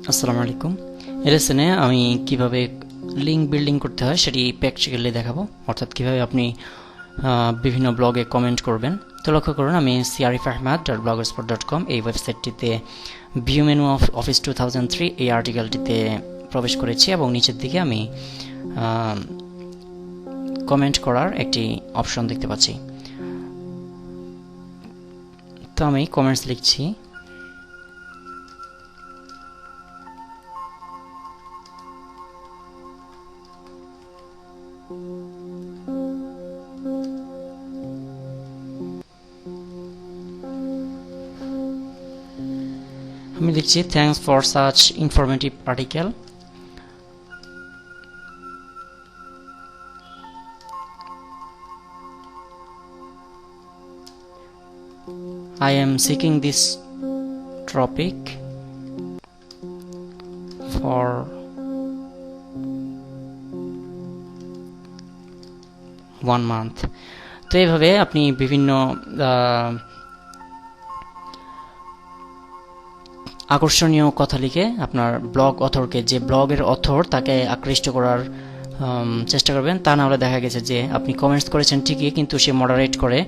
আসসালামু আলাইকুম। এই লেসনে আমি কিভাবে লিঙ্ক বিল্ডিং করতে হয় সেটি প্র্যাকটিক্যালি দেখাবো, অর্থাৎ কিভাবে আপনি বিভিন্ন ব্লগে কমেন্ট করবেন। তো লক্ষ্য করুন, আমি crifahmad.blogspot.com এই ওয়েবসাইটটিতে ভিউ মেনু অফ অফিস 2003 এই আর্টিকেলটিতে প্রবেশ করেছি এবং নিচের দিকে আমি কমেন্ট করার একটি অপশন দেখতে পাচ্ছি। তো আমি কমেন্টস লিখছি। আমি লিখছি thanks for such informative article. I am seeking this topic for one month. তো এইভাবে আপনি বিভিন্ন আকর্ষণীয় কথা লিখে আপনার ব্লগ অথরকে, যে ব্লগের অথর তাকে আকৃষ্ট করার চেষ্টা করবেন। তা না হলে দেখা গেছে যে আপনি কমেন্টস করেছেন ঠিকই, কিন্তু সে মডারেট করে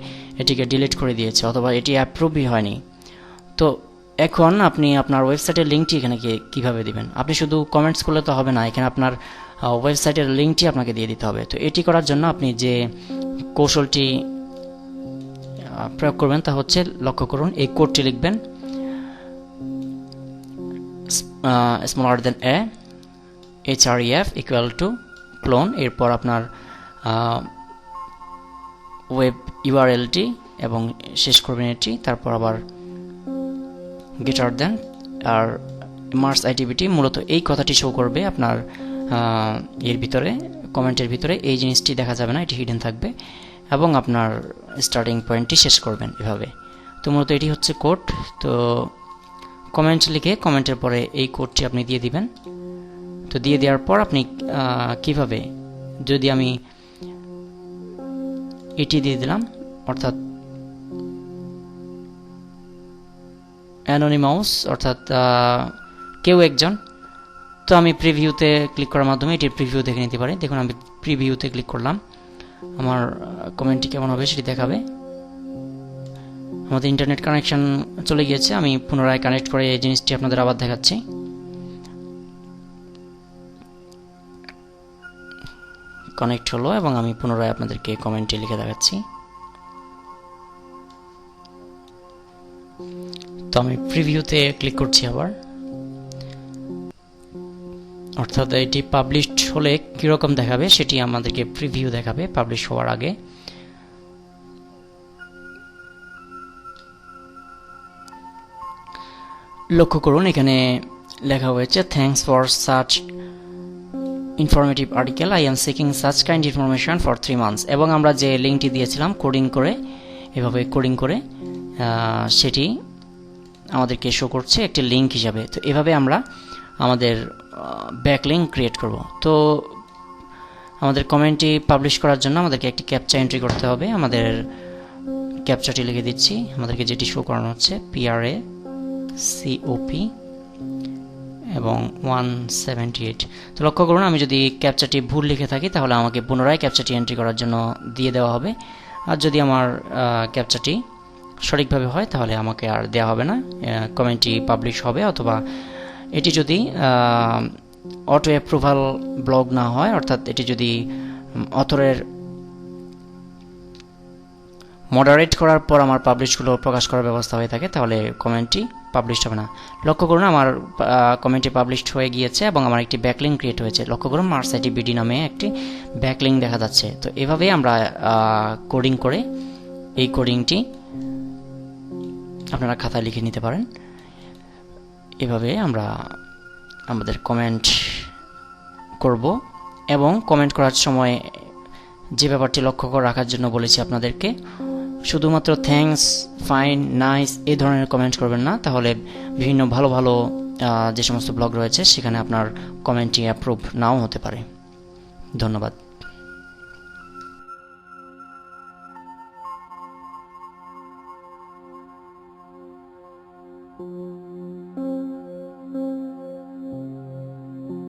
এটিকে ডিলিট করে দিয়েছে অথবা এটি অ্যাপ্রুভই হয়নি। তো এখন আপনি আপনার ওয়েবসাইটের লিঙ্কটি এখানে কীভাবে দিবেন? আপনি শুধু কমেন্টস করলে তো হবে না, এখানে আপনার ওয়েবসাইটের লিঙ্কটি আপনাকে দিয়ে দিতে হবে। তো এটি করার জন্য আপনি যে কৌশলটি প্রয়োগ করবেন তা হচ্ছে, লক্ষ্য করুন, এই কোডটি লিখবেন smaller than a href equal to clone, এরপর আপনার ওয়েব ইউআরএলটি এবং শেষ করবেন এটি, তারপর আবার greater than আর মার্স আইটিবিটি। মূলত এই কথাটি শো করবে আপনার এর ভিতরে, কমেন্টের ভিতরে এই জিনিসটি দেখা যাবে না, এটি হিডেন থাকবে, এবং আপনার স্টার্টিং পয়েন্টটি শেষ করবেন এভাবে। তো মূলত এটি হচ্ছে কোড। তো কমেন্ট লিখে কমেন্টের পরে এই কোডটি আপনি দিয়ে দিবেন। তো দিয়ে দেওয়ার পর আপনি কিভাবে, যদি আমি এটি দিয়ে দিলাম, অর্থাৎ অ্যানোনিমাস, অর্থাৎ কেউ একজন, তো আমি প্রিভিউতে ক্লিক করার মাধ্যমে এটির প্রিভিউ দেখে নিতে পারি। দেখুন, আমি প্রিভিউতে ক্লিক করলাম, আমার কমেন্টটি কেমন হবে সেটি দেখাবে। আমাদের ইন্টারনেট কানেকশন চলে গিয়েছে, আমি পুনরায় কানেক্ট করে এই জিনিসটি আপনাদের আবার দেখাচ্ছি। কানেক্ট হলো এবং আমি পুনরায় আপনাদেরকে কমেন্টটি লিখে দেখাচ্ছি। তো আমি প্রিভিউতে ক্লিক করছি আবার, অর্থাৎ এটি পাবলিশড হলে কীরকম দেখাবে সেটি আমাদেরকে প্রিভিউ দেখাবে পাবলিশ হওয়ার আগে। লক্ষ্য করুন, এখানে লেখা হয়েছে thanks for such informative article, I am seeking such kind information for 3 months, এবং আমরা যে লিঙ্কটি দিয়েছিলাম কোডিং করে, এভাবে কোডিং করে সেটি আমাদেরকে শো করছে একটি লিঙ্ক হিসাবে। তো এভাবে আমরা আমাদের ব্যাকলিঙ্ক ক্রিয়েট করব। তো আমাদের কমেন্টটি পাবলিশ করার জন্য আমাদেরকে একটি ক্যাপচা এন্ট্রি করতে হবে। আমাদের ক্যাপচাটি লিখে দিচ্ছি, আমাদেরকে যেটি শো করানো হচ্ছে PRACOP এবং 178। তো লক্ষ্য করুন, আমি যদি ক্যাপচাটি ভুল লিখে থাকি তাহলে আমাকে পুনরায় ক্যাপচাটি এন্ট্রি করার জন্য দিয়ে দেওয়া হবে, আর যদি আমার ক্যাপচাটি সঠিকভাবে হয় তাহলে আমাকে আর দেওয়া হবে না, কমেন্টটি পাবলিশ হবে। অথবা এটি যদি অটো অ্যাপ্রুভাল ব্লগ না হয়, অর্থাৎ এটি যদি অথরের মডারেট করার পর আমার পাবলিশগুলো প্রকাশ করার ব্যবস্থা হয়ে থাকে, তাহলে কমেন্টটি পাবলিশড হবে না। লক্ষ্য করুন, আমার কমেন্টটি পাবলিশড হয়ে গিয়েছে এবং আমার একটি ব্যাকলিঙ্ক ক্রিয়েট হয়েছে। লক্ষ্য করুন, মার্স আইটিবিডি নামে একটি ব্যাকলিঙ্ক দেখা যাচ্ছে। তো এভাবেই আমরা কোডিং করে, এই কোডিংটি আপনারা খাতায় লিখে নিতে পারেন। এভাবে আমরা আমাদের কমেন্ট করব, এবং কমেন্ট করার সময় যে ব্যাপারটি লক্ষ্য করে রাখার জন্য বলেছি আপনাদেরকে, শুধুমাত্র থ্যাঙ্কস, ফাইন, নাইস এই ধরনের কমেন্ট করবেন না, তাহলে বিভিন্ন ভালো ভালো যে সমস্ত ব্লগ রয়েছে সেখানে আপনার কমেন্টটি অ্যাপ্রুভ নাও হতে পারে। ধন্যবাদ।